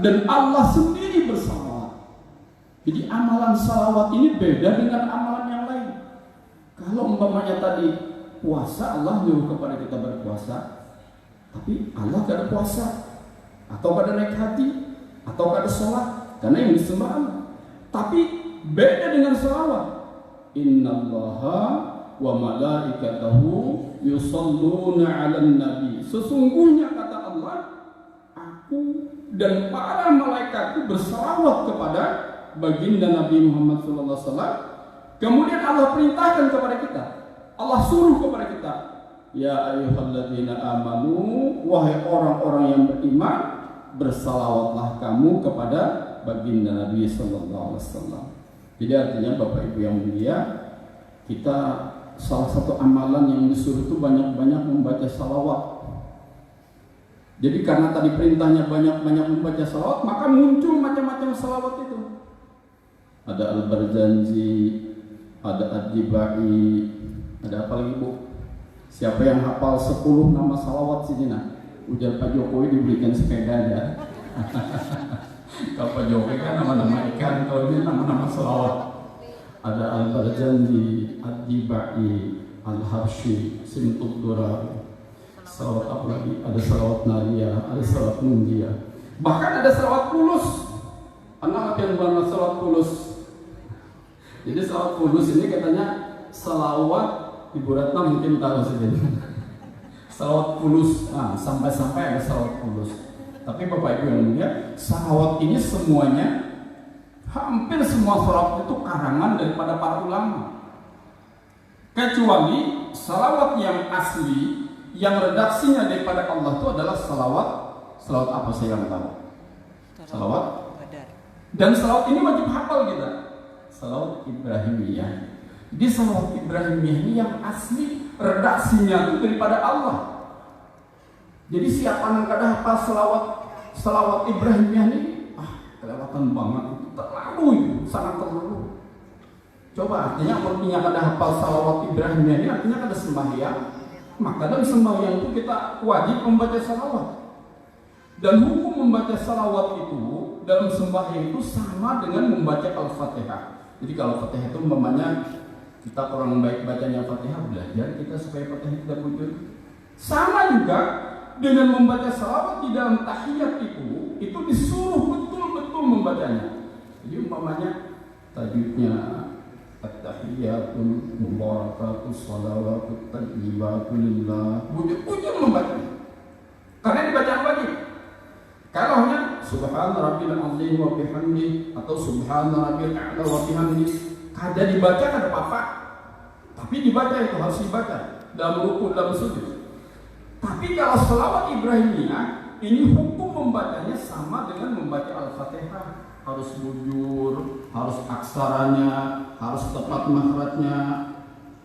dan Allah sendiri bersalawat. Jadi amalan salawat ini beda dengan amalan yang lain. Kalau umpamanya tadi puasa, Allah nyuruh kepada kita berpuasa, tapi Allah gak ada puasa, atau gak ada naik hati, atau gak ada sholat, karena yang disembah Allah. Tapi beda dengan salawat. Innallaha wa malaikatahu yusalluna 'alan nabi. Sesungguhnya kata Allah, aku dan para malaikatku bersalawat kepada baginda Nabi Muhammad SAW. Kemudian Allah perintahkan kepada kita, Allah suruh kepada kita, ya ayyuhalladzina amanu, wahai orang-orang yang beriman, bersalawatlah kamu kepada baginda Nabi SAW. Jadi artinya Bapak Ibu yang mulia, kita salah satu amalan yang disuruh itu banyak-banyak membaca salawat. Jadi karena tadi perintahnya banyak-banyak membaca salawat, maka muncul macam-macam salawat itu. Ada Al-Barzanji, ada Ad-Dibai, ada apa lagi Bu? Siapa yang hafal 10 nama salawat sini nah? Ujar Pak Jokowi diberikan sepeda ya. Kalau Pak Jokowi kan nama-nama ikan, kalau ini nama-nama salawat. Ada Al-Barzanji, Ad-Dibai, Al-Habsyi, Simtud Durar. Salawat apa lagi? Ada salawat Nariyah, ada salawat Munjiyah. Bahkan ada salawat Kulus. Anak yang bernama salawat Kulus. Jadi salawat Kulus ini katanya salawat Ibu Ratna mungkin tahu saja. Salawat Kulus, nah, sampai-sampai ada salawat Kulus. Tapi Bapak Ibu yang mulia, salawat ini semuanya, hampir semua salawat itu karangan daripada para ulama. Kecuali salawat yang asli, yang redaksinya daripada Allah itu adalah salawat apa saya yang tahu? Salawat. Dan salawat ini wajib hafal kita. Salawat Ibrahimiyah. Jadi salawat Ibrahimiyah ini yang asli redaksinya itu daripada Allah. Jadi siapa yang kada hafal salawat Ibrahimiyah ini, kelewatan banget, itu terlalu itu, sangat terlalu. Coba artinya artinya kada hafal salawat Ibrahimiyah ini artinya kada sembahyang. Maka dalam sembahyang itu kita wajib membaca salawat. Dan hukum membaca salawat itu dalam sembahyang itu sama dengan membaca Al-Fatihah. Jadi kalau Fatihah itu umpamanya kita kurang baik bacanya Fatihah, belajar kita supaya Fatihah tidak muncul. Sama juga dengan membaca salawat di dalam tahiyat itu disuruh betul-betul membacanya. Jadi umpamanya tajwidnya at-tahiyatul mubarakatus salawatut thayyibatu lillah, bujur membacanya. Karena dibaca wajib. Kalau hanya subhana rabbil azim wa bihamdi atau subhana rabbil a'la wa bihamdi, kada dibaca kada apa-apa. Tapi dibaca itu harus dibaca dalam rukuk, dalam sujud. Tapi kalau selawat Ibrahimiyah, ini hukum membacanya sama dengan membaca Al-Fatihah. Harus bujur, harus aksaranya, harus tepat makhrajnya,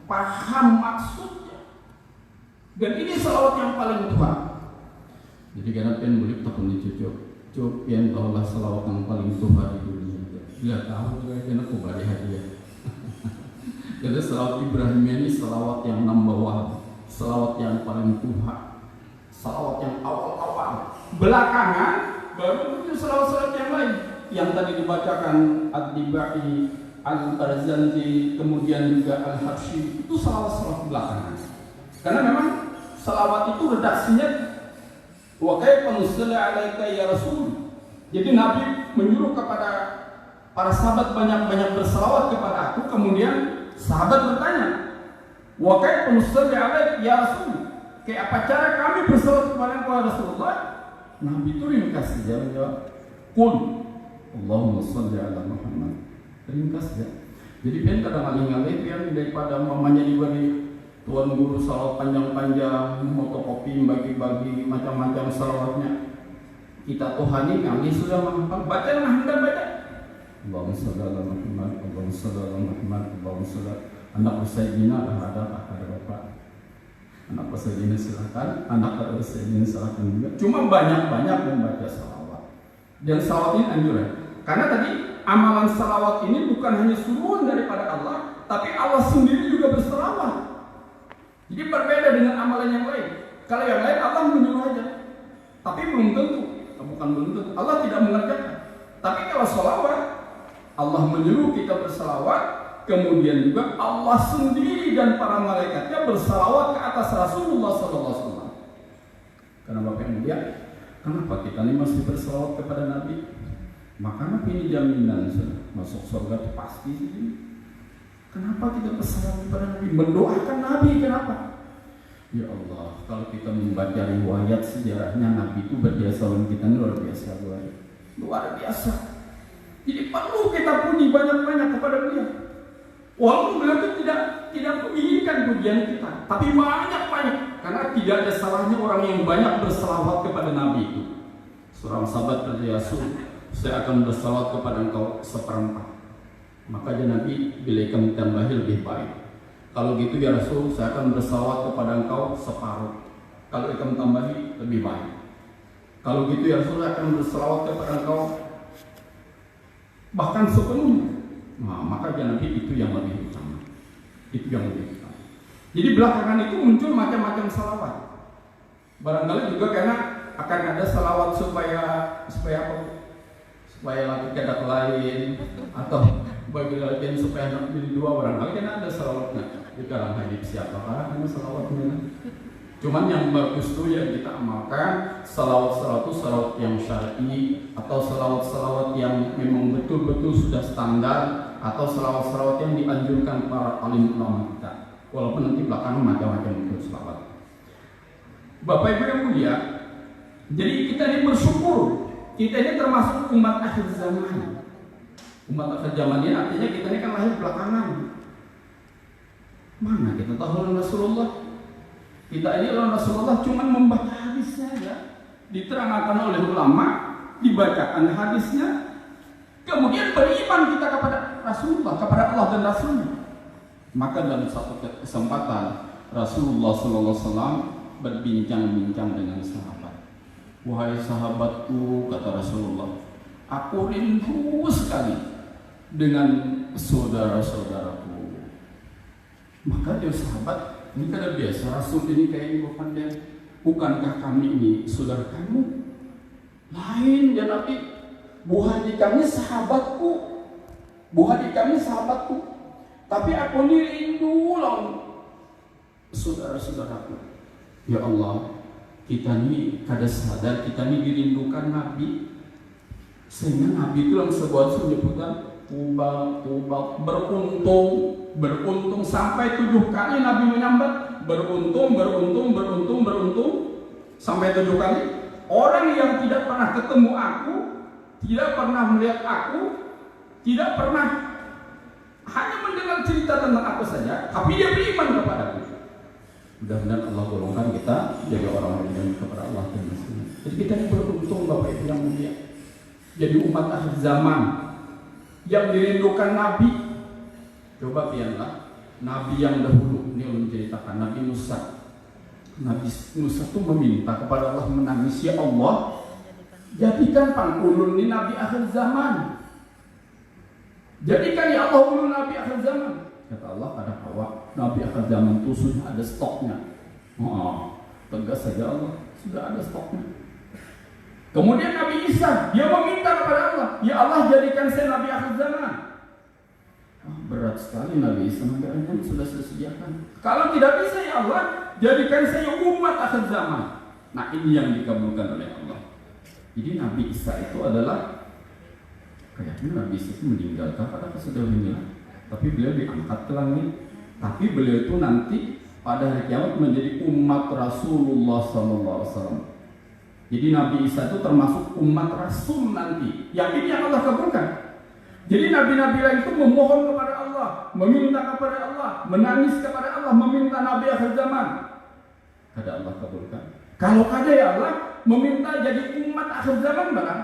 paham maksudnya. Dan ini selawat yang paling tua. Jadi karena pengen boleh takun cucuk yang tahulah selawat yang paling tua di dunia. Dia tahu juga karena aku beri hadiah. Jadi selawat Ibrahimiyah ini selawat yang number one, selawat yang paling tua, selawat yang awal-awal. Belakangan baru muncul selawat-selawat yang lain. Yang tadi dibacakan Ad-Dibai, Al-Barzanji, kemudian juga Al-Habsyi, itu selawat-selawat belakangan. Karena memang selawat itu redaksinya wa kaifa nusalli 'alaika ya Rasul. Jadi Nabi menyuruh kepada para sahabat banyak-banyak berselawat kepada aku. Kemudian sahabat bertanya, wa kaifa nusalli 'alaika ya Rasul? Kayak apa cara kami berselawat kepada engkau Rasulullah? Nabi itu ringkas saja menjawab, qul Allahumma shalli 'ala Muhammad. Ringkas ya. Jadi kan kadang-kadang yang daripada mamanya diberi tuan guru salawat panjang-panjang, fotokopi, bagi-bagi macam-macam salawatnya. Kita tuhani kami sudah menghafal. Baca lah, hendak baca. Allahumma shalli 'ala Muhammad, Allahumma shalli 'ala Muhammad, Allahumma shalli. Anak Sayyidina ada Bapak. Anak Sayyidina silakan, anak Sayyidina silakan juga. Cuma banyak-banyak membaca salawat. Dan salawat ini anjuran. Karena tadi amalan salawat ini bukan hanya suruhan daripada Allah, tapi Allah sendiri juga bersalawat. Jadi berbeda dengan amalan yang lain. Kalau yang lain Allah menyuruh aja, tapi belum tentu. bukan menuntut. Allah tidak mengerjakan. Tapi kalau sholawat, Allah menyuruh kita bersalawat, kemudian juga Allah sendiri dan para malaikatnya bersalawat ke atas Rasulullah SAW. Karena Bapak yang mulia, kenapa kita ini masih bersalawat kepada Nabi? Maka Nabi ini jaminan masuk surga itu pasti sih. Kenapa kita bersalawat kepada Nabi? Mendoakan Nabi, kenapa? Ya Allah, kalau kita membaca riwayat sejarahnya Nabi itu berjasa lawan kita ini luar biasa, luar biasa. Jadi perlu kita puji banyak-banyak kepada beliau. Walaupun beliau itu tidak menginginkan pujian kita, tapi banyak-banyak. Karena tidak ada salahnya orang yang banyak berselawat kepada Nabi itu. Seorang sahabat berkata, saya akan berselawat kepada engkau seperempat. Maka Nabi bila kamu tambahi lebih baik. Kalau gitu ya Rasul, saya akan bersalawat kepada engkau separuh. Kalau kamu tambahi lebih baik. Kalau gitu ya Rasul, saya akan bersalawat kepada engkau bahkan sepenuhnya. Nah, maka Nabi itu yang lebih utama. Itu yang lebih utama. Jadi belakangan itu muncul macam-macam salawat. Barangkali juga karena akan ada salawat supaya apa? Supaya laki kedak lain atau bagi lain supaya nak jadi dua, barangkali kan ada salawatnya. Di dalam hadis siapakah ini salawatnya? Cuman yang bagus itu yang kita amalkan salawat itu salawat yang syar'i, atau salawat yang memang betul-betul sudah standar, atau salawat yang dianjurkan para alim ulama kita. Walaupun nanti belakangan macam-macam itu salawat. Bapak Ibu yang mulia, jadi kita ini bersyukur. Kita ini termasuk umat akhir zaman. Umat akhir zaman ini artinya kita ini kan lahir belakangan. Mana kita tahu Rasulullah? Kita ini lawan Rasulullah cuma membaca hadisnya saja, diterangkan oleh ulama, dibacakan hadisnya, kemudian beriman kita kepada Rasulullah, kepada Allah dan Rasulnya. Maka dalam satu kesempatan Rasulullah SAW berbincang-bincang dengan sahabat. Wahai sahabatku, kata Rasulullah, aku rindu sekali dengan saudara-saudaraku. Maka dia sahabat, ini kan biasa Rasul ini kayak bukankah kami ini saudara kamu? Lain ya Nabi, bukan kami sahabatku, tapi aku ini rindu lawan saudara-saudaraku. Ya Allah, kita ini kada sadar kita ini dirindukan Nabi, sehingga Nabi itu langsung sebuah penyebutan Tubal, beruntung sampai 7 kali Nabi menyambat beruntung sampai 7 kali. Orang yang tidak pernah ketemu aku, tidak pernah melihat aku, tidak pernah hanya mendengar cerita tentang aku saja, tapi dia beriman kepadaku. Mudah-mudahan Allah golongkan kita jadi orang yang kepada Allah dan Rasulnya. Jadi kita ini beruntung Bapak Ibu yang mulia, jadi umat akhir zaman yang dirindukan Nabi. Coba lihatlah Nabi yang dahulu, ini menceritakan Nabi Musa. Nabi Musa itu meminta kepada Allah, menangis, ya Allah, jadikan pangkulun ini Nabi akhir zaman. Jadikan ya Allah ulun Nabi akhir zaman. Kata Allah, ada bahwa Nabi akhir zaman itu sudah ada stoknya. Tegas saja Allah, sudah ada stoknya. Kemudian Nabi Isa, dia meminta kepada Allah, ya Allah jadikan saya Nabi akhir zaman. Berat sekali Nabi Isa, makanya sudah sesediakan. Kalau tidak bisa ya Allah, jadikan saya umat akhir zaman. Nah ini yang dikabulkan oleh Allah. Jadi Nabi Isa itu adalah, kayaknya Nabi Isa itu meninggal, apakah sudah meninggal? Tapi beliau diangkat ke langit. Tapi beliau itu nanti pada hari kiamat menjadi umat Rasulullah SAW. Jadi Nabi Isa itu termasuk umat Rasul nanti. Yang ini yang Allah kabulkan. Jadi nabi-nabi lain itu memohon kepada Allah, meminta kepada Allah, menangis kepada Allah, meminta Nabi akhir zaman. Kada Allah kabulkan. Kalau kada ya Allah meminta jadi umat akhir zaman barang,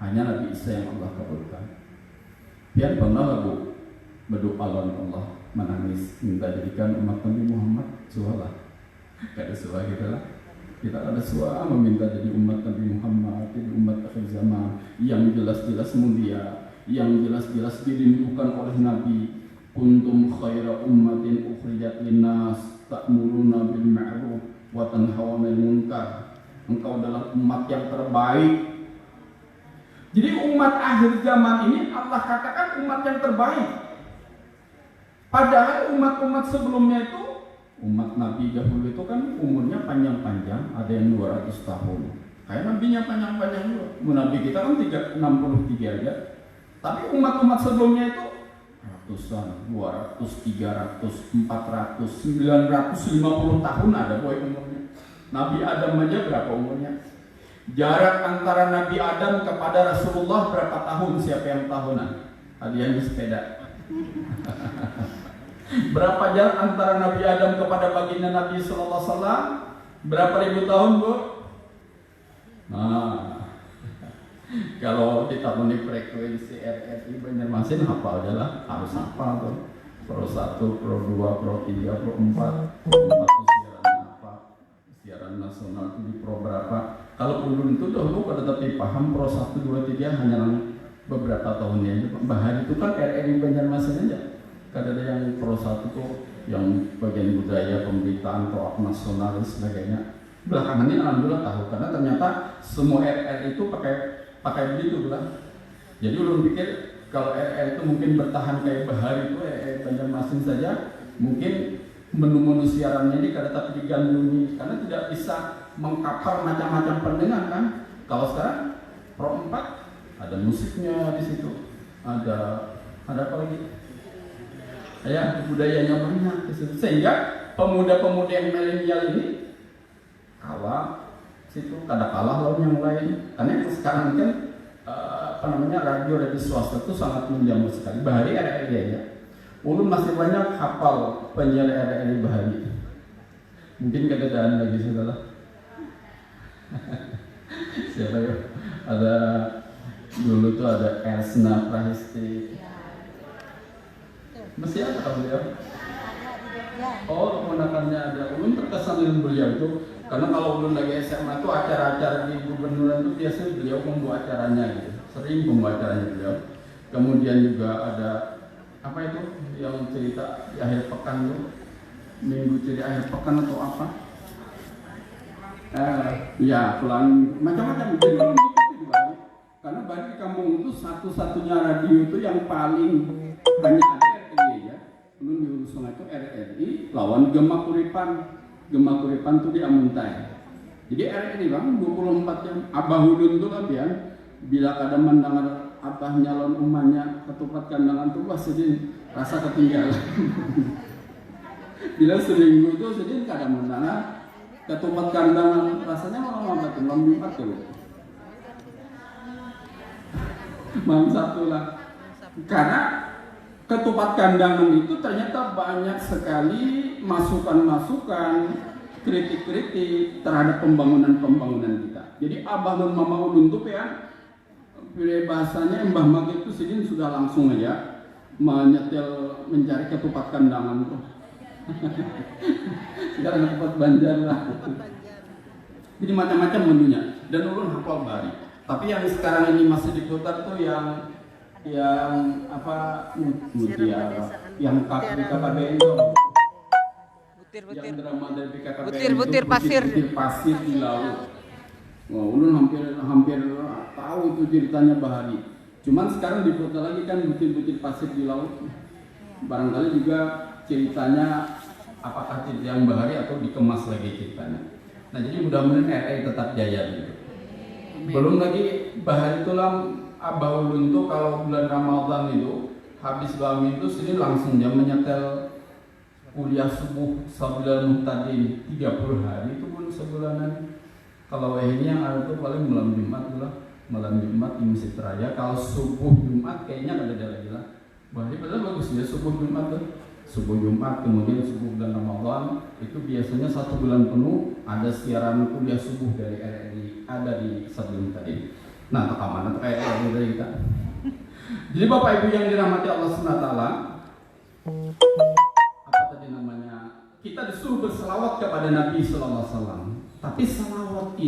hanya Nabi Isa yang Allah kabulkan. Yang pernah lagu berdoa lawan Allah, menangis minta jadikan umat Nabi Muhammad suara. Kada suara kita lah. Kita ada suara meminta jadi umat Nabi Muhammad, jadi umat akhir zaman yang jelas-jelas mulia, yang jelas-jelas dirindukan oleh Nabi. Kuntum khaira ummatin ukhrijat linnas ta'muruna bil ma'ruf wa tanhauna 'anil munkar engkau adalah umat yang terbaik. Jadi umat akhir zaman ini Allah katakan umat yang terbaik. Padahal umat-umat sebelumnya itu, umat Nabi dahulu itu kan umurnya panjang-panjang, ada yang 200 tahun. Kayak nabinya panjang-panjang juga. Nabi kita kan 63 aja. Tapi umat-umat sebelumnya itu ratusan, 200, 300, 400, 950 tahun ada boy umurnya. Nabi Adam aja berapa umurnya? Jarak antara Nabi Adam kepada Rasulullah berapa tahun? Siapa yang tahunan? Hadiahnya sepeda. Berapa jarak antara Nabi Adam kepada baginda Nabi Sallallahu Alaihi Wasallam? Berapa ribu tahun, Bu? Nah, kalau kita punya frekuensi RRI Banjarmasin hafal aja lah, harus hafal tuh. Pro 1, Pro 2, Pro 3, Pro 4 itu siaran apa? Siaran nasional itu di Pro berapa? Kalau ulun itu dahulu pada tapi paham Pro 1, 2, 3 hanya beberapa tahunnya. Bahkan itu kan RRI Banjarmasin aja. Kadang ada yang Pro 1 tuh yang bagian budaya, pemberitaan, Pro nasional dan sebagainya. Belakangan ini alhamdulillah tahu karena ternyata semua RR itu pakai begitu kan. Jadi ulun pikir kalau RR itu mungkin bertahan kayak Bahari itu Banjarmasin saja, mungkin menu-menu siarannya ini kada tapi digandrungi karena tidak bisa mengkapar macam-macam pendengar kan. Kalau sekarang Pro 4 ada musiknya di situ, ada apa lagi? Ya budayanya banyak di situ sehingga pemuda-pemuda yang milenial ini kalah situ kada kalah lawan yang lain karena sekarang kan radio swasta itu sangat menjamur sekali. Bahari RRI aja ulun masih banyak hafal penyiar RRI Bahari, mungkin keadaan lagi saudara. Siapa ya, ada dulu tuh ada Ersna Prahisti, masih ada beliau. Oh, keponakannya ada. Ulun terkesan dengan beliau itu karena kalau ulun lagi SMA itu acara-acara di gubernuran itu biasanya beliau membawa acaranya gitu. Sering membawa acaranya beliau. Kemudian juga ada apa itu yang cerita di akhir pekan tuh, minggu cerita akhir pekan atau apa? Ya, pulang macam-macam gitu. Karena bagi kampung itu satu-satunya radio itu yang paling banyak ada RRI ya. Ulun di Hulu Sungai itu RRI lawan Gema Kuripan. Gema Kuripan itu di Amuntai. Jadi RRI bang 24 jam. Abah ulun itu kan ya, bila kada mendengar abah nyalon umahnya ketupat kandangan tuh wah sedih rasa ketinggalan. Bila seminggu itu sedih kada mendengar ketupat kandangan rasanya malah tuh Jumat tuh. Malam Sabtu lah. Karena ketupat kandangan itu ternyata banyak sekali masukan-masukan, kritik-kritik terhadap pembangunan kita. Jadi abah dan mama ulun tuh ya, bahasanya Mbah Mag itu sedih sudah langsung aja menyetel mencari ketupat kandangan tuh. Sekarang ketupat Banjar lah. Jadi macam-macam menunya. Dan ulun hafal Bahari. Tapi yang sekarang ini masih diputar tuh yang apa mutiara yang KKBN itu yang drama dari KKBN butir pasir di laut. Wah, ulun hampir tahu itu ceritanya Bahari. Cuman sekarang diputar lagi kan butir-butir pasir di laut. Barangkali juga ceritanya apakah cerita yang Bahari atau dikemas lagi ceritanya. Nah jadi mudah-mudahan RRI tetap jaya gitu. Belum lagi Bahari itu lah abah ulun tuh kalau bulan Ramadan itu habis bangun itu sini langsung dia menyetel kuliah subuh Sabilal Muhtadin 30 hari itu pun sebulanan. Kalau ini yang ada tuh paling malam Jumat lah, malam Jumat di Masjid Raya. Kalau subuh Jumat kayaknya ada lagi lah. Bahari padahal bagus ya subuh Jumat tuh. Subuh Jumat kemudian subuh bulan Ramadan itu biasanya 1 bulan penuh ada siaran kuliah subuh dari RRI ada di Sabilal Muhtadin. Nah, ke mana tuh RRI dari kita. Jadi Bapak Ibu yang dirahmati Allah SWT, apa tadi namanya? Kita disuruh berselawat kepada Nabi Sallallahu Alaihi Wasallam. Tapi selawat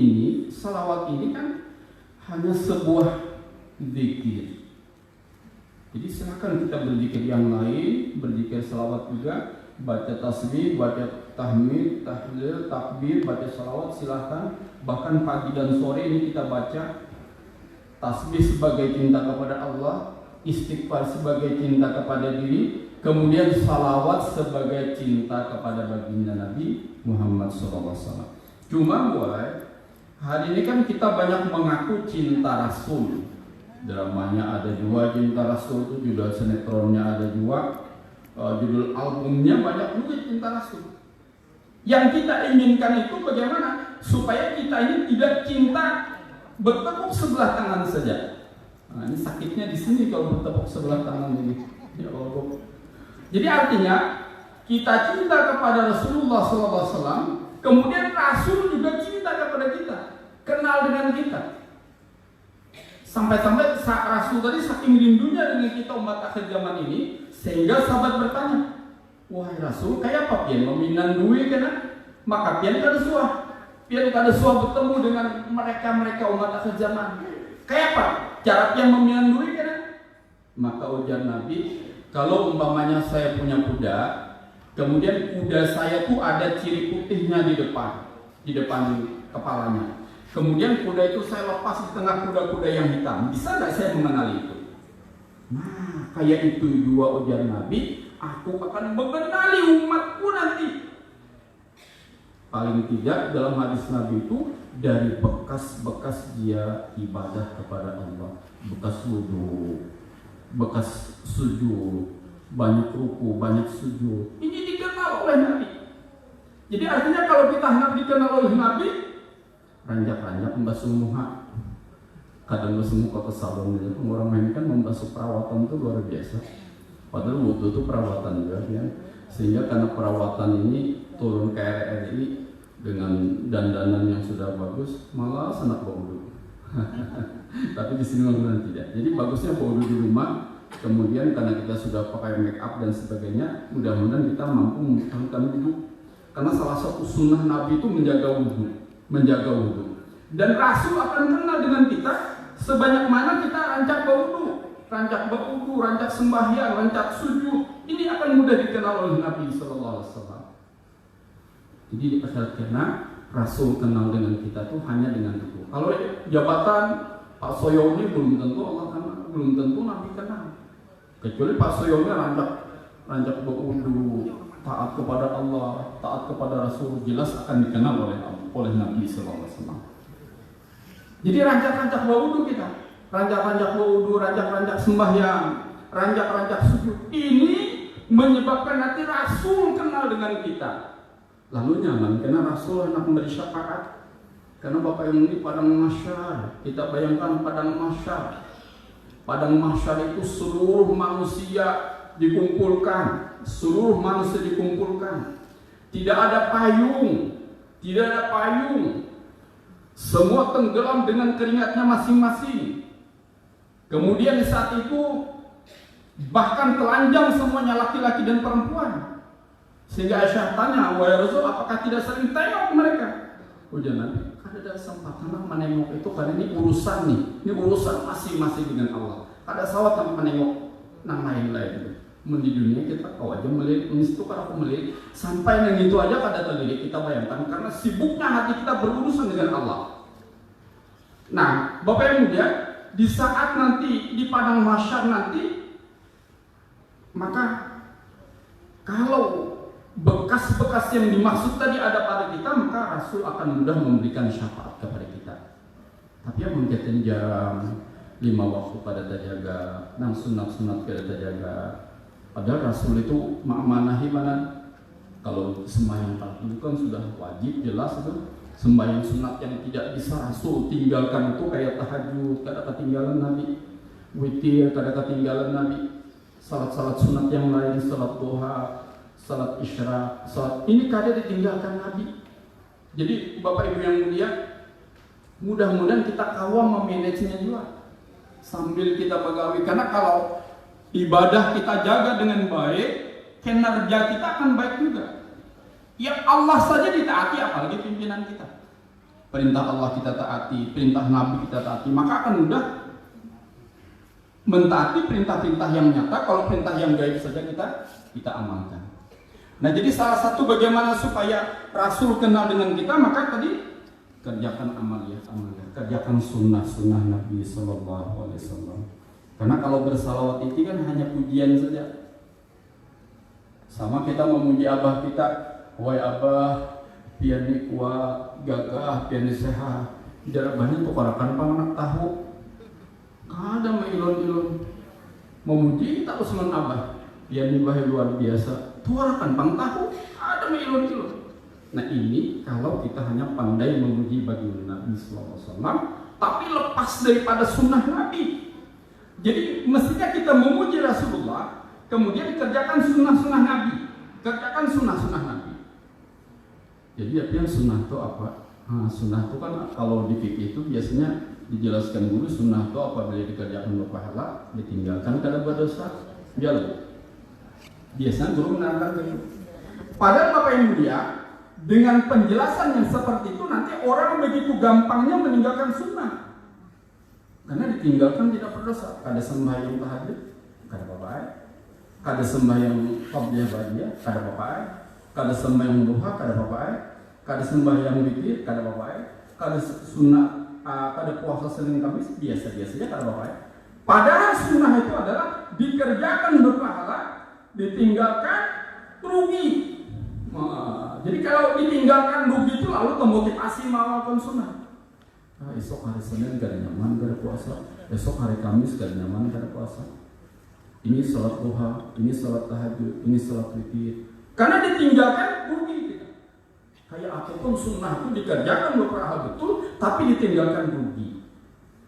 ini kan hanya sebuah zikir. Jadi silakan kita berzikir yang lain, berzikir selawat juga, baca tasbih, baca tahmid, tahlil, takbir, baca salawat silahkan. Bahkan pagi dan sore ini kita baca tasbih sebagai cinta kepada Allah, istighfar sebagai cinta kepada diri, kemudian salawat sebagai cinta kepada baginda Nabi Muhammad SAW. Cuma hari ini kan kita banyak mengaku cinta Rasul. Dramanya ada juga cinta Rasul itu, judul sinetronnya ada juga, judul albumnya banyak juga cinta Rasul. Yang kita inginkan itu bagaimana supaya kita ini tidak cinta bertepuk sebelah tangan saja. Nah, ini sakitnya di sini kalau bertepuk sebelah tangan ini. Ya Allah. Jadi artinya kita cinta kepada Rasulullah SAW, kemudian Rasul juga cinta kepada kita, kenal dengan kita. Sampai-sampai Rasul tadi saking rindunya dengan kita umat akhir zaman ini, sehingga sahabat bertanya, wahai Rasul, kayak apa pian meminan duit kena? Maka pian kada suah bertemu dengan mereka umat akhir zaman. Kayak apa? Cara pian meminan duit kena? Maka ujar Nabi, kalau umpamanya saya punya kuda, kemudian kuda saya tuh ada ciri putihnya di depan kepalanya. Kemudian kuda itu saya lepas di tengah kuda-kuda yang hitam. Bisa nggak saya mengenali itu? Nah, kayak itu juga ujar Nabi, aku akan mengenali umatku nanti. Paling tidak dalam hadis Nabi itu dari bekas-bekas dia ibadah kepada Allah, bekas wudu, bekas sujud, banyak ruku, banyak sujud. Ini dikenal oleh Nabi. Jadi artinya kalau kita hendak dikenal oleh Nabi, ranjak-ranjak membasuh muka. Kadang membasuh muka ke salon aja. Orang main kan membasuh perawatan itu luar biasa. Padahal wudhu itu perawatan juga ya. Sehingga karena perawatan ini turun ke RRI dengan dandanan yang sudah bagus, malah senang wudhu. Tapi di sini memang tidak. Jadi bagusnya wudhu di rumah. Kemudian karena kita sudah pakai make up dan sebagainya, mudah-mudahan kita mampu mempertahankan wudhu. Karena salah satu sunnah Nabi itu menjaga wudhu. Dan Rasul akan kenal dengan kita sebanyak mana kita rancak berwudu, rancak sembahyang, rancak sujud. Ini akan mudah dikenal oleh Nabi Sallallahu Alaihi Wasallam. Jadi karena Rasul kenal dengan kita itu hanya dengan itu. Kalau jabatan Pak Soyoni belum tentu Allah kenal, belum tentu Nabi kenal. Kecuali Pak Soyoni rancak berwudu, taat kepada Allah, taat kepada Rasul, jelas akan dikenal oleh Nabi SAW. Jadi rancak-rancak berwudu kita, rancak-rancak berwudu, rancak-rancak sembahyang, rancak-rancak sujud. Ini menyebabkan nanti Rasul kenal dengan kita. Lalu nyaman, karena Rasul hendak memberi syafaat. Karena Bapak yang ini padang mahsyar, kita bayangkan padang mahsyar. Padang mahsyar itu seluruh manusia dikumpulkan. Tidak ada payung. Semua tenggelam dengan keringatnya masing-masing. Kemudian di saat itu bahkan telanjang semuanya, laki-laki dan perempuan. Sehingga Aisyah tanya, wahai Rasul, apakah tidak sering tengok mereka? Ujar Nabi, ada kesempatan menengok itu karena ini urusan masing-masing dengan Allah. Ada sawat yang menengok nang lain-lain. Di dunia kita kau aja melihat, itu kan aku melihat sampai yang itu aja kada terlihat kita bayangkan karena sibuknya hati kita berurusan dengan Allah. Nah, Bapak yang mulia, di saat nanti di padang mahsyar nanti, maka kalau bekas-bekas yang dimaksud tadi ada pada kita, maka Rasul akan mudah memberikan syafaat kepada kita. Tapi yang mengatakan jam 5 waktu pada terjaga, 6 sunat-sunat pada terjaga. Padahal Rasul itu ma'amanahi mana? Kalau sembahyang fardu kan sudah wajib, jelas itu. Sembahyang sunat yang tidak bisa Rasul tinggalkan itu kayak tahajud, kada ketinggalan Nabi. Witir, kada ketinggalan Nabi. Salat-salat sunat yang lain, salat duha, salat isyraq, salat ini kada ditinggalkan Nabi. Jadi Bapak Ibu yang mulia, mudah-mudahan kita kawam memanagenya juga sambil kita pegawai. Karena kalau ibadah kita jaga dengan baik, kinerja kita akan baik juga. Ya Allah saja ditaati, apalagi pimpinan kita. Perintah Allah kita taati, perintah Nabi kita taati, maka akan mudah mentaati perintah-perintah yang nyata. Kalau perintah yang gaib saja kita amalkan. Nah, jadi salah satu bagaimana supaya Rasul kenal dengan kita, maka tadi kerjakan amaliyah, kerjakan sunnah Nabi Sallallahu Alaihi Wasallam. Karena kalau bersalawat itu kan hanya pujian saja. Sama kita memuji abah kita, wahai abah, pian ni kuat, gagah, pian ni sehat. Jarak banyak tuh karakan panganak tahu. Ada mailon-ilon memuji tak usulan abah, pian ni bahaya luar biasa. Tuarakan pang tahu, ada mailon-ilon. Nah ini kalau kita hanya pandai memuji baginda Nabi SAW, tapi lepas daripada sunnah Nabi. Jadi mestinya kita memuji Rasulullah, kemudian dikerjakan sunnah-sunnah Nabi, kerjakan sunnah-sunnah Nabi. Jadi artinya sunnah itu apa? Nah, sunnah itu kan kalau di fikih itu biasanya dijelaskan guru, sunnah itu apabila dikerjakan berpahala, ditinggalkan kada berdosa, jalan. Biasanya guru menerangkan begitu. Padahal Bapak Ibu mulia, dengan penjelasan yang seperti itu nanti orang begitu gampangnya meninggalkan sunnah. Karena ditinggalkan tidak berdosa. Kada sembahyang tahajud, kada apa-apa. Kada sembahyang qabliyah ba'diyah, kada apa-apa. Kada sembahyang duha, kada apa-apa. Kada sembahyang witir, kada apa-apa. Kada sunnah, kada puasa Senin Kamis, biasa-biasa saja, kada apa-apa. Padahal sunnah itu adalah dikerjakan berpahala, ditinggalkan rugi. Jadi kalau ditinggalkan rugi itu lalu termotivasi melakukan sunnah. Esok hari Senin gak nyaman gak puasa, esok hari Kamis gak nyaman gak puasa. Ini salat duha, ini salat tahajud, ini salat witir. Karena ditinggalkan rugi kita. Kayak apapun sunnah itu dikerjakan beberapa betul, tapi ditinggalkan rugi.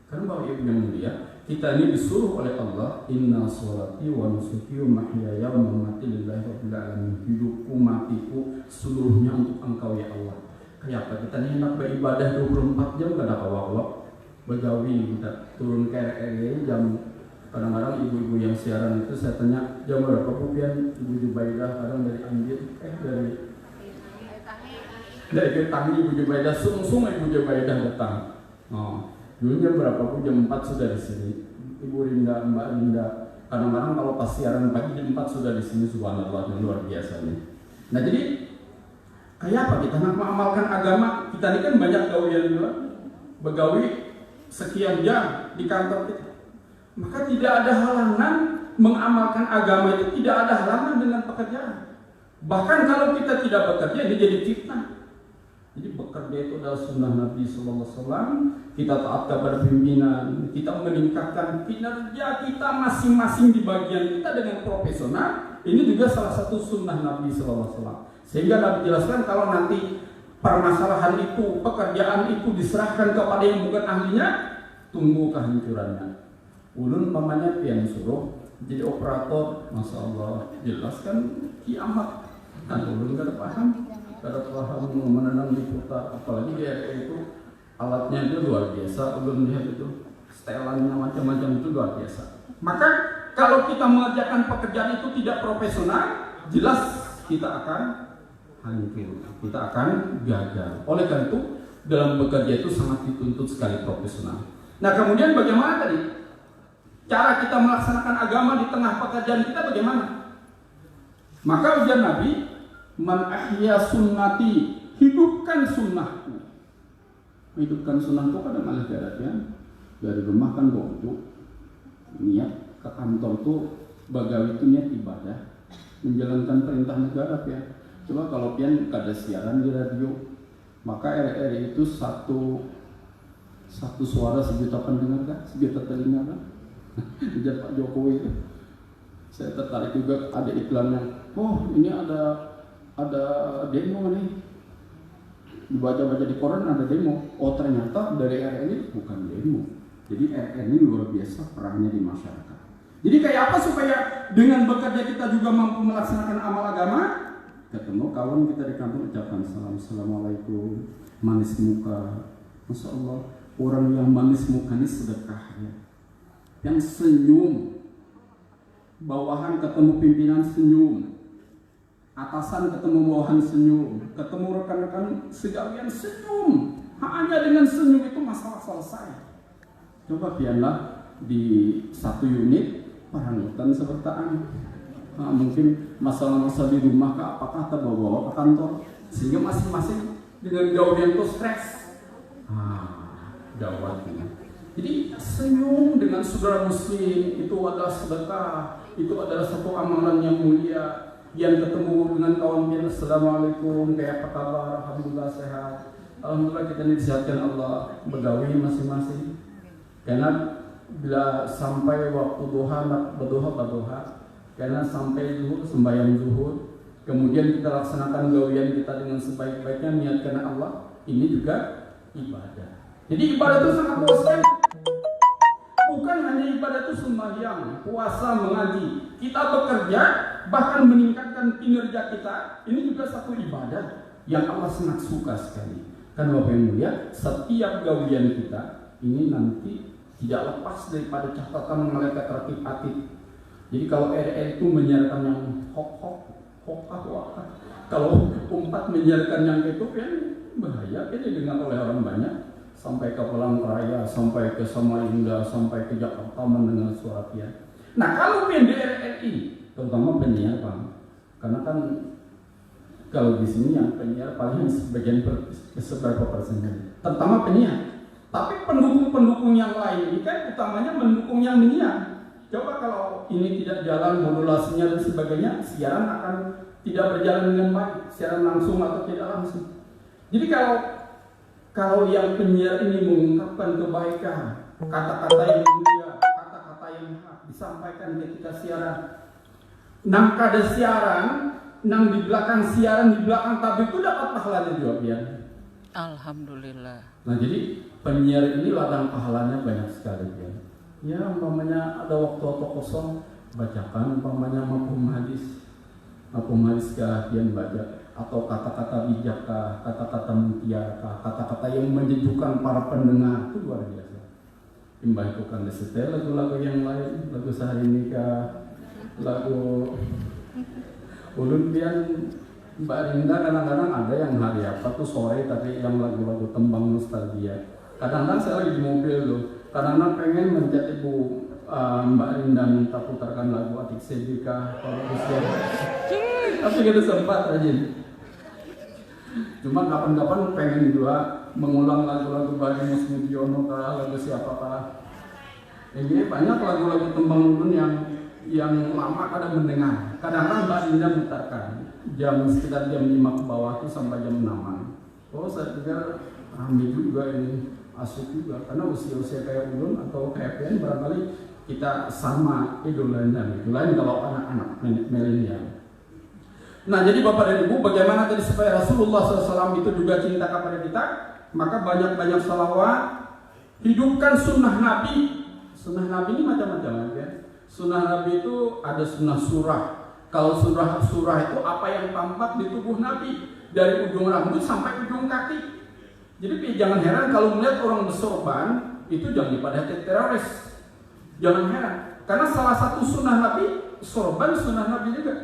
Karena Bapak Ibu yang mulia, kita ini disuruh oleh Allah, inna sholati wa nusuki wa mahyaya wa mamati lillahi rabbil alamin. Hidupku, matiku seluruhnya untuk Engkau ya Allah. Kayak apa kita ini hendak beribadah 24 jam kada kawak-kawak. Begawi kita turun ke RRI jam, kadang-kadang ibu-ibu yang siaran itu saya tanya jam berapa Bu pian Ibu Jubaidah, kadang dari Anjir dari Tangi Ibu Jubaidah sung-sung Ibu Jubaidah datang. Dulu jam berapa Bu? Jam 4 sudah di sini. Ibu Rinda, Mbak Rinda. Kadang-kadang kalau pas siaran pagi jam 4 sudah di sini, subhanallah, yang luar biasa nih. Nah jadi kayak apa kita nak mengamalkan agama? Kita ini kan banyak gawian juga, begawi sekian jam di kantor kita. Maka tidak ada halangan mengamalkan agama itu, tidak ada halangan dengan pekerjaan. Bahkan kalau kita tidak bekerja, ini jadi fitnah. Jadi bekerja itu adalah sunnah Nabi SAW. Kita taat kepada pimpinan, kita meningkatkan kinerja kita masing-masing di bagian kita dengan profesional. Ini juga salah satu sunnah Nabi SAW. Sehingga Nabi jelaskan kalau nanti permasalahan itu, pekerjaan itu diserahkan kepada yang bukan ahlinya, tunggu kehancurannya. Ulun pamannya yang suruh jadi operator, masya Allah, jelaskan kiamat. Kan ulun gak paham. Kada paham menanam diputar, apalagi dia itu alatnya itu luar biasa. Belum lihat itu setelannya macam-macam itu luar biasa. Maka kalau kita mengerjakan pekerjaan itu tidak profesional, jelas kita akan hancur, kita akan gagal. Oleh karena itu dalam bekerja itu sangat dituntut sekali profesional. Nah kemudian bagaimana tadi cara kita melaksanakan agama di tengah pekerjaan kita bagaimana? Maka ujian Nabi, man ahya sunnati, hidupkan sunnahku. Hidupkan sunnahku pada malah jaraknya dari rumah kan untuk niat ke kantor tuh bagawi itu niat ibadah, menjalankan perintah negara ya. Coba kalau pian kada siaran di radio, maka RRI itu satu suara sejuta pendengar kan, sejuta telinga kan. Ujar Pak Jokowi itu. Saya tertarik juga ada iklannya. Oh ini ada demo nih, dibaca-baca di koran ada demo. Oh ternyata dari RRI bukan demo. Jadi RRI luar biasa perannya di masyarakat. Jadi kayak apa supaya dengan bekerja kita juga mampu melaksanakan amal agama? Ketemu kawan kita di kampung ucapkan salam, assalamualaikum, manis muka, masya Allah. Orang yang manis muka ini sedekah ya. Yang senyum, bawahan ketemu pimpinan senyum, atasan ketemu bawahan senyum, ketemu rekan-rekan segawian senyum. Hanya dengan senyum itu masalah selesai. Coba pianlah di satu unit perangutan sepertaan. Nah, mungkin masalah-masalah di rumah kah, apakah terbawa ke kantor sehingga masing-masing dengan gawean itu stres. Gawat ini. Jadi senyum dengan saudara muslim itu adalah sedekah, itu adalah satu amalan yang mulia. Yang ketemu dengan kawan kita, assalamualaikum, kayak apa kabar, alhamdulillah sehat, alhamdulillah kita disehatkan Allah, begawi masing-masing. Karena bila sampai waktu duha berdoa, karena sampai zuhur sembahyang zuhur, kemudian kita laksanakan gawian kita dengan sebaik-baiknya, niatkan Allah, ini juga ibadah. Jadi ibadah itu sangat luas sekali. Bukan hanya ibadah itu sembahyang, puasa, mengaji. Kita bekerja, bahkan meningkatkan kinerja kita. Ini juga satu ibadah yang Allah sangat suka sekali. Karena Bapak yang mulia, setiap gawian kita ini nanti tidak lepas daripada catatan malaikat raqib-atid. Jadi kalau RR itu menyiarkan yang hok-hok, hokah-wakah. Kalau umpat menyiarkan yang itu kan bahaya, ini didengar oleh orang banyak. Sampai ke Palangkaraya, sampai ke Samarinda, sampai ke Jakarta mendengar suara pian. Nah kalau PNDR RI, terutama penyiar Bang, karena kan kalau di sini yang penyiar paling sebagian seberapa persen, terutama penyiar. Tapi pendukung-pendukung yang lain ini kan utamanya mendukung yang menyiar. Coba kalau ini tidak jalan modulasinya dan sebagainya, siaran akan tidak berjalan dengan baik, siaran langsung atau tidak langsung. Jadi kalau yang penyiar ini mengungkapkan kebaikan, kata-kata yang mulia, kata-kata yang hak disampaikan ketika siaran, nang kada siaran, nang di belakang siaran, di belakang tabir itu dapat pahalanya juga ya. Alhamdulillah. Nah jadi penyiar ini ladang pahalanya banyak sekali ya. Ya umpamanya ada waktu kosong, bacakan umpamanya mafhum hadis keahlian baca, atau kata-kata bijak, kata-kata mutiara, kata-kata yang menyejukkan para pendengar, itu luar biasa. Imbah itu kan disetel lagu-lagu yang lain, lagu Syahrini kah, lagu ulun pian Mbak Rinda kadang-kadang ada yang hari apa tuh sore tapi yang lagu-lagu tembang nostalgia. Kadang-kadang saya lagi di mobil loh, kadang-kadang pengen menjadi ibu Mbak Rinda minta putarkan lagu Atik Sedika kalau usia. Tapi kita sempat aja. Cuma kapan-kapan pengen juga mengulang lagu-lagu Bari Musmudiono kah, lagu siapa kah. Ini banyak lagu-lagu tembang ulun yang lama kadang mendengar. Kadang-kadang Mbak Rinda putarkan sekitar jam 5 ke bawah itu sampai jam 6-an. Oh saya pikir rame juga ini, asik juga. Karena usia-usia kayak ulun atau kayak pian barangkali kita sama idolanya. Lain kalau anak-anak milenial. Nah jadi Bapak dan Ibu, bagaimana tadi supaya Rasulullah SAW itu juga cinta kepada kita? Maka banyak-banyak salawat, hidupkan sunnah Nabi. Sunnah Nabi ini macam-macam ya. Sunnah Nabi itu ada sunnah surah. Kalau surah itu apa yang tampak di tubuh Nabi, dari ujung rambut sampai ujung kaki. Jadi jangan heran kalau melihat orang bersorban itu jangan pada teroris. Jangan heran, karena salah satu sunnah Nabi sorban, sunnah Nabi juga.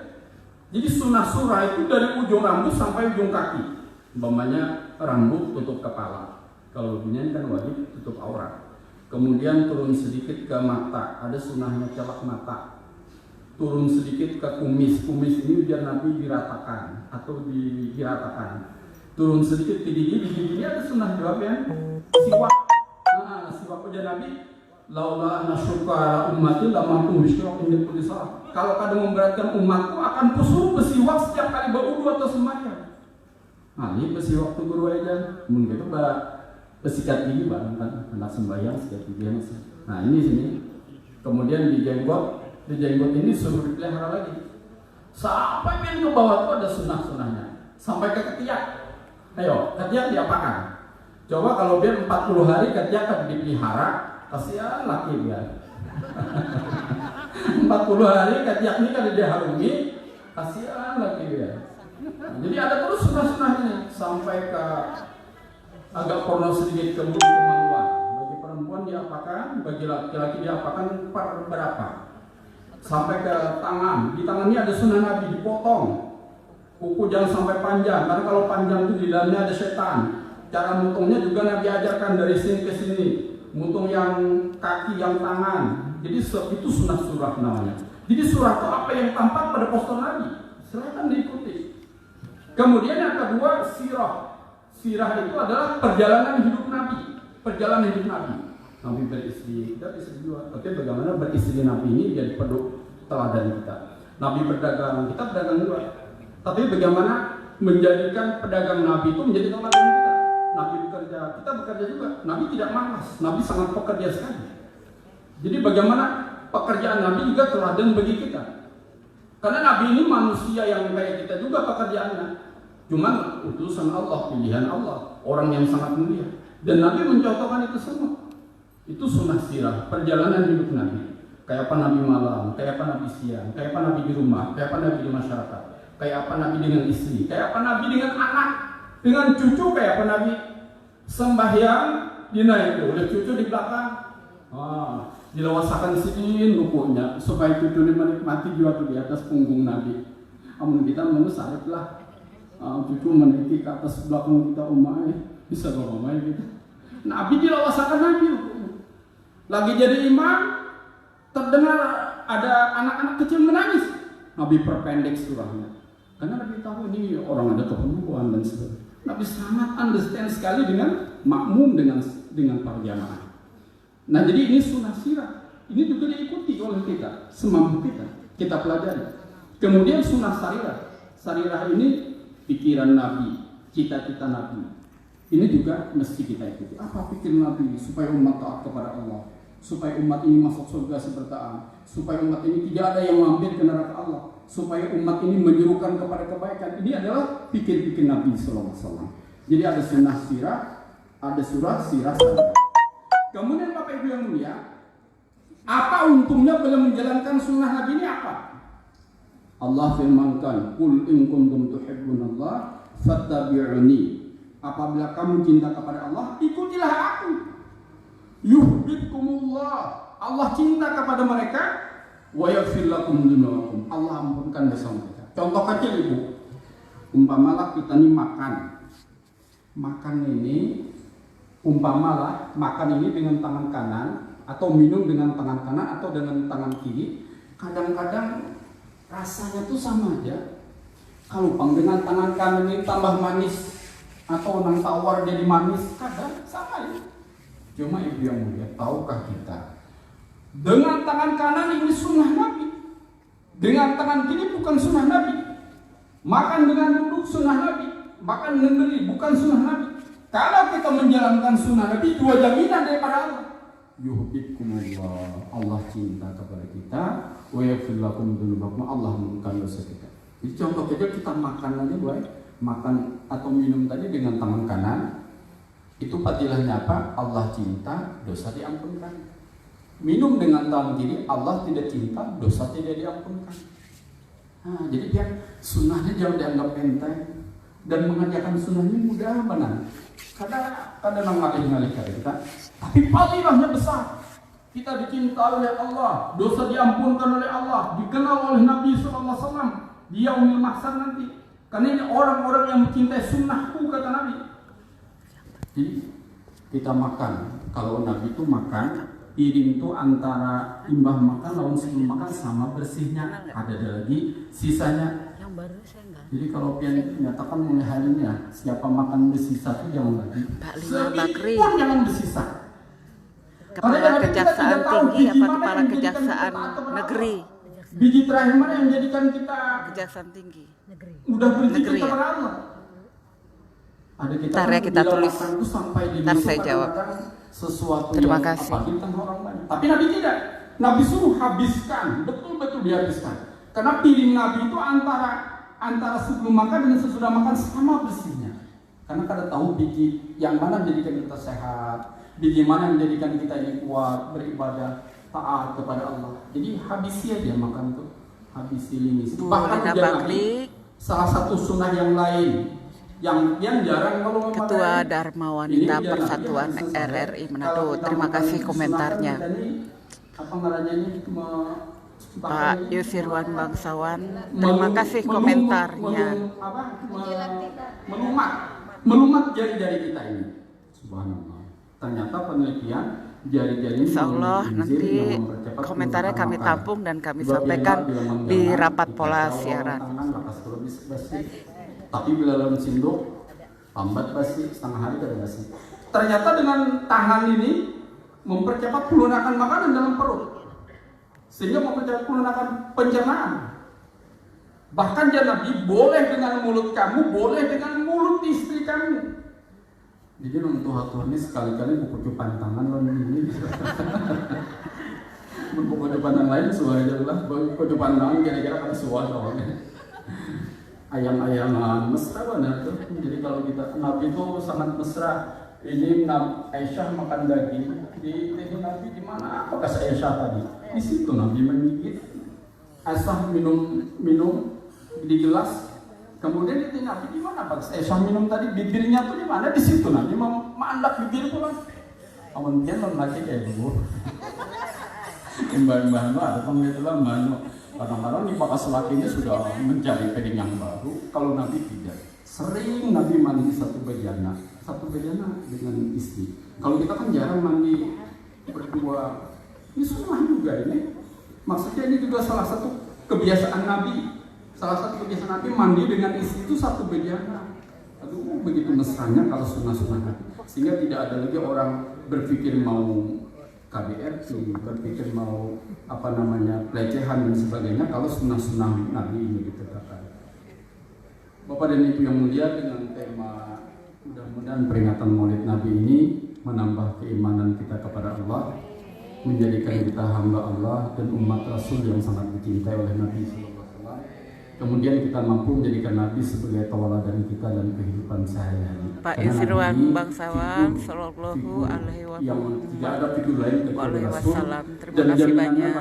Jadi sunnah surah itu dari ujung rambut sampai ujung kaki. Umpamanya rambut tutup kepala. Kalau begini kan wajib tutup aurat. Kemudian turun sedikit ke mata, ada sunnahnya celak mata. Turun sedikit ke kumis. Kumis ini biar Nabi diratakan atau diratakan. Turun sedikit ke gigi. Di gigi ada sunnah jawab ya. Siwak. Siwak ujar Nabi. Laula nasyuka ummati lama tusyuk ini tulisah. Kalau kadang memberatkan umatku akan kusuruh bersiwak setiap kali berwudu atau sembahyang. Nah ini bersiwak tuh guru aja. Mungkin itu bersikat gigi barang kan anak sembahyang sikat gigi masih. Nah ini sini. Kemudian di jenggot ini suruh dipelihara lagi. Sampai ke bawah itu ada sunnah-sunnahnya. Sampai ke ketiak. Ayo, ketiak diapakan? Coba kalau biar 40 hari ketiak kan dipelihara. Kasihan laki dia. 40 hari ketiak ini kan diharungi, kasihan laki dia. Jadi ada terus sunnah-sunnahnya sampai ke agak porno sedikit ke kemaluan. Bagi perempuan diapakan, bagi laki-laki diapakan per berapa? Sampai ke tangan. Di tangan ini ada sunnah Nabi dipotong. Kuku jangan sampai panjang, karena kalau panjang itu di dalamnya ada setan. Cara motongnya juga Nabi ajarkan dari sini ke sini. Mutung yang kaki, yang tangan. Jadi itu sunnah surah namanya. Jadi surah itu apa yang tampak pada poster Nabi, silakan diikuti. Kemudian yang kedua, sirah. Sirah itu adalah perjalanan hidup Nabi. Perjalanan hidup Nabi. Nabi beristri, kita istri juga. Tapi bagaimana beristri Nabi ini jadi peduk teladan kita. Nabi berdagang, kita berdagang juga. Tapi bagaimana menjadikan pedagang Nabi itu menjadi teladan kita. Nabi bekerja, kita bekerja juga. Nabi tidak malas, Nabi sangat pekerja sekali. Jadi bagaimana pekerjaan Nabi juga teladan bagi kita. Karena Nabi ini manusia yang kayak kita juga pekerjaannya. Cuman utusan Allah, pilihan Allah, orang yang sangat mulia. Dan Nabi mencontohkan itu semua. Itu sunnah sirah, perjalanan hidup Nabi. Kayak apa Nabi malam, kayak apa Nabi siang, kayak apa Nabi di rumah, kayak apa Nabi di masyarakat, kayak apa Nabi dengan istri, kayak apa Nabi dengan anak, dengan cucu, kayak apa Nabi sembahyang dinaik oleh cucu di belakang. Dilewasakan sini rukunya supaya cucu menikmati juga di atas punggung Nabi. Amun kita menusarik lah, cucu menaiki ke atas belakang kita umai, bisa bawa umai gitu. Nabi dilewasakan Nabi. Lagi jadi imam, terdengar ada anak-anak kecil menangis. Nabi perpendek surahnya. Karena Nabi tahu ini orang ada keperluan dan sebagainya. Nabi sangat understand sekali dengan makmum dengan para jamaah. Nah jadi ini sunnah sirah. Ini juga diikuti oleh kita, semampu kita. Kita pelajari. Kemudian sunnah sarirah. Sarirah ini pikiran Nabi, cita-cita Nabi. Ini juga mesti kita ikuti. Apa pikir Nabi supaya umat taat kepada Allah, supaya umat ini masuk surga sebertaan, supaya umat ini tidak ada yang mampir ke neraka Allah, supaya umat ini menyerukan kepada kebaikan. Ini adalah pikir-pikir Nabi SAW. Jadi ada sunnah sirah, ada surah sirah sarirah. Kemudian Bapak Ibu yang mulia, apa untungnya bila menjalankan sunnah Nabi ini apa? Allah firmankan, "Qul in kuntum tuhibbunallah fattabi'uni." Apabila kamu cinta kepada Allah, ikutilah aku. Yuhibbukumullah. Allah cinta kepada mereka, wa yaghfir lakum dzunubakum. Allah ampunkan dosa mereka. Contoh kecil Ibu. Umpamalah kita nih makan. Makan ini umpamalah makan ini dengan tangan kanan atau minum dengan tangan kanan atau dengan tangan kiri, kadang-kadang rasanya tuh sama aja. Kalau dengan tangan kanan ini tambah manis atau nang tawar jadi manis, kadang sama ya. Cuma Ibu yang mulia, tahukah kita dengan tangan kanan ini sunnah Nabi, dengan tangan kiri bukan sunnah Nabi. Makan dengan duduk sunnah Nabi, makan dengan berdiri bukan sunnah Nabi. Kalau kita menjalankan sunnah Nabi, dua jaminan daripada Allah. Yuhibbukumullah, Allah cinta kepada kita, wa yaghfir lakum dzunubakum, Allah mengampuni dosa kita. Jadi contoh kita makan aja baik, makan atau minum tadi dengan tangan kanan, itu fadilahnya apa? Allah cinta, dosa diampunkan. Minum dengan tangan kiri, Allah tidak cinta, dosa tidak diampunkan. Nah, jadi biar sunnahnya jangan dianggap enteng dan mengerjakan sunnahnya mudah benar. Kadang ngalih-ngalih kita, tapi fadilahnya besar. Kita dicinta oleh Allah, dosa diampunkan oleh Allah, dikenal oleh Nabi SAW di yaumil mahsyar nanti. Karena ini orang-orang yang mencintai sunnahku, kata Nabi. Jadi kita makan, kalau Nabi itu makan, piring itu antara imbah makan lawan sebelum makan sama bersihnya. Ada lagi sisanya. Jadi kalau pian menyatakan mulai harinya siapa makan bersisa itu jangan lagi. Sedikitpun jangan bersisa. Kepala Kejaksaan Tinggi apa Kepala Kejaksaan Negeri? Biji terakhir mana yang menjadikan kita Kejaksaan Tinggi Negeri. Udah berzikir ya? kepada Allah. Ada Ntar ya kita tulis. Ntar saya jawab. Sesuatu Terima yang kasih. orang banyak. Tapi Nabi tidak. Nabi suruh habiskan, betul-betul dihabiskan. Karena piring Nabi itu antara sebelum makan dan sesudah makan sama bersihnya. Karena kada tahu biji yang mana menjadikan kita sehat, biji mana menjadikan kita ini kuat beribadah, taat kepada Allah. Jadi habisi aja makan tuh, habisi ini. Bahkan Nabi salah satu sunnah yang lain yang jarang kalau Ketua Dharma Wanita Persatuan RRI Manado. Terima kasih komentarnya. Apa namanya ini? Pak Yusirwan Bangsawan, terima kasih komentarnya. Melumat jari-jari kita ini. Subhanallah. Ternyata penelitian jari-jari Insya Allah nanti komentarnya kami tampung dan kami sampaikan di rapat pola siaran. Tapi bila dalam sinduk lambat basi, setengah hari sudah basi. Ternyata dengan tangan ini mempercepat pelunakan makanan dalam perut, sehingga mempercepat pelunakan pencernaan. Bahkan ya Nabi, boleh dengan mulut kamu, boleh dengan mulut istri kamu. Jadi untuk Tuhan ini sekali-kali buku pantangan loh ini. Buku pantangan lain suara jelas, buku pantangan kira-kira kan suara soalnya. Ayam-ayaman mesra benar tuh. Jadi kalau kita Nabi itu sangat mesra. Ini Aisyah makan daging di Nabi di mana? Apakah Aisyah tadi? Di situ Nabi menggigit. Aisyah minum di gelas. Kemudian di Nabi di mana Pak? Aisyah minum tadi bibirnya tuh di mana? Di situ Nabi mandak bibir pulang. Awan dia lagi kayak dulu. Mbak ada panggil Mbak. Kadang-kadang di pakas lakinya sudah mencari piring yang baru. Kalau Nabi tidak, sering Nabi mandi satu bejana dengan istri. Kalau kita kan jarang mandi berdua. Ini sunnah juga ini. Maksudnya ini juga salah satu kebiasaan Nabi. Salah satu kebiasaan Nabi mandi dengan istri itu satu bejana. Aduh, begitu mesranya kalau sunnah-sunnah Nabi. Sehingga tidak ada lagi orang berpikir mau KBRI, berpikir mau pelecehan dan sebagainya kalau sunnah-sunnah Nabi ini ditegakkan. Bapak dan Ibu yang mulia, dengan tema mudah-mudahan peringatan Maulid Nabi ini menambah keimanan kita kepada Allah, menjadikan kita hamba Allah dan umat Rasul yang sangat dicintai oleh Nabi SAW. Kemudian kita mampu menjadikan Nabi sebagai tauladan kita dan kehidupan sehari-hari. Pak Yusirwan Bangsawan Sallallahu Alaihi Wasallam. Terima kasih banyak.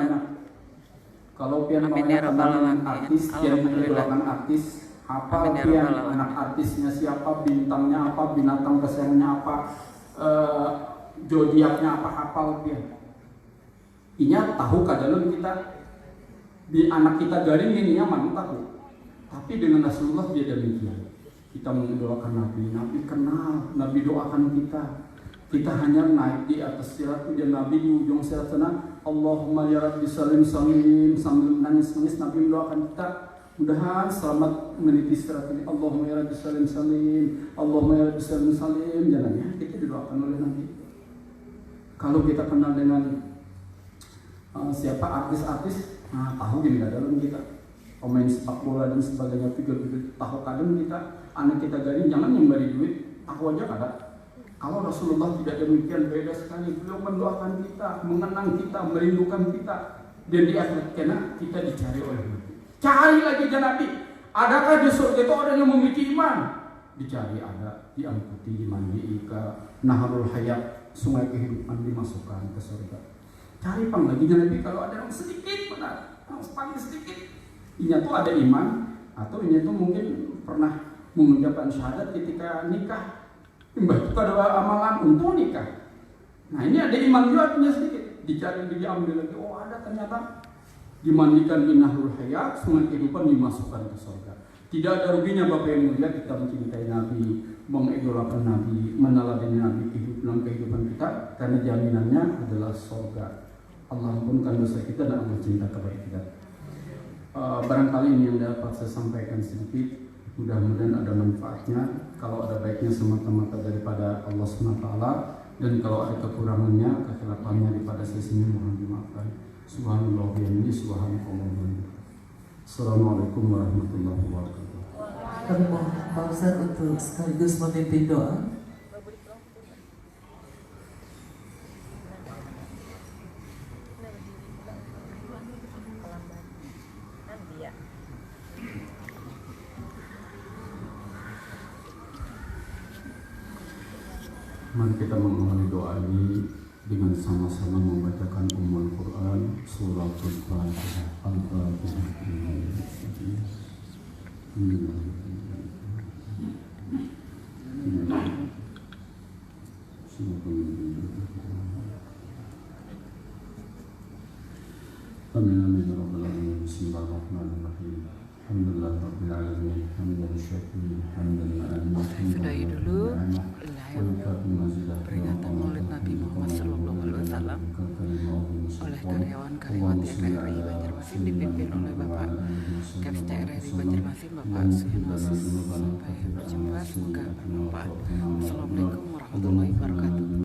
Kalau pian mengenalkan artis, pian mengenalkan artis, apa pian anak artisnya siapa, bintangnya apa, binatang kesayangannya apa, zodiaknya apa, hafal pian. Inya tahu kadang kita di anak kita garing ini nyaman tahu. Tapi dengan Rasulullah dia demikian. Kita mengidolakan Nabi, Nabi kenal, Nabi doakan kita. Kita hanya naik di atas sirat, dan Nabi di ujung sirat sana, Allahumma ya Rabbi salim salim, sambil nangis-nangis Nabi mendoakan kita. Mudahan selamat meniti sirat ini. Allahumma ya Rabbi salim salim, Allahumma ya Rabbi salim salim. Jangannya kita didoakan oleh Nabi. Kalau kita kenal dengan siapa artis-artis, nah tahu gini dalam kita. Pemain sepak bola dan sebagainya, figur-figur tahu kadang kita anak kita garing jangan yang beri duit, tahu aja kadang. Kalau Rasulullah tidak demikian, beda sekali. Beliau mendoakan kita, mengenang kita, merindukan kita, dan di akhirat karena kita dicari oleh Nabi. Cari lagi ke Nabi. Adakah di surga itu orang yang memiliki iman? Dicari ada, diangkuti, dimandi ke Naharul Hayat, sungai kehidupan, dimasukkan ke surga. Cari pang lagi ke Nabi. Kalau ada yang sedikit benar, yang paling sedikit. Inya tuh ada iman, atau inya tuh mungkin pernah mengucapkan syahadat ketika nikah. Mbah itu ada amalan untuk nikah. Nah ini ada iman juga punya sedikit. Dicari diambil lagi. Oh ada ternyata dimandikan di Nahrul Hayat, sungai kehidupan, dimasukkan ke surga. Tidak ada ruginya Bapak yang mulia kita mencintai Nabi, mengidolakan Nabi, meneladani Nabi dalam kehidupan kita, karena jaminannya adalah surga. Allah ampunkan dosa kita dan Allah cinta kepada kita. Barangkali ini yang dapat saya sampaikan sedikit. Mudah-mudahan ada manfaatnya. Kalau ada baiknya semata-mata daripada Allah SWT, dan kalau ada kekurangannya, kekhilaafannya daripada saya sendiri mohon dimaafkan. Subhanallah wa bihamdihi, subhanallah. Assalamualaikum warahmatullahi wabarakatuh. Kami mohon Pak Ustaz untuk sekaligus memimpin doa. Mari kita mengawali doa ini dengan sama-sama membacakan Ummul Quran, Suratul Fatihah, Al-Fatihah. Amin ya rabbal alamin. Bismillahirrahmanirrahim. Alhamdulillah rabbil alamin. Hamdan syakirin, hamdan Sudahi dulu peringatan Maulid Nabi Muhammad Sallallahu Alaihi Wasallam. malam oleh karyawan-karyawati RRI Banjarmasin dipimpin oleh Bapak Kapolres RRI Banjarmasin Bapak Suyono. Sampai berjumpa, semoga bermanfaat. Assalamualaikum warahmatullahi wabarakatuh.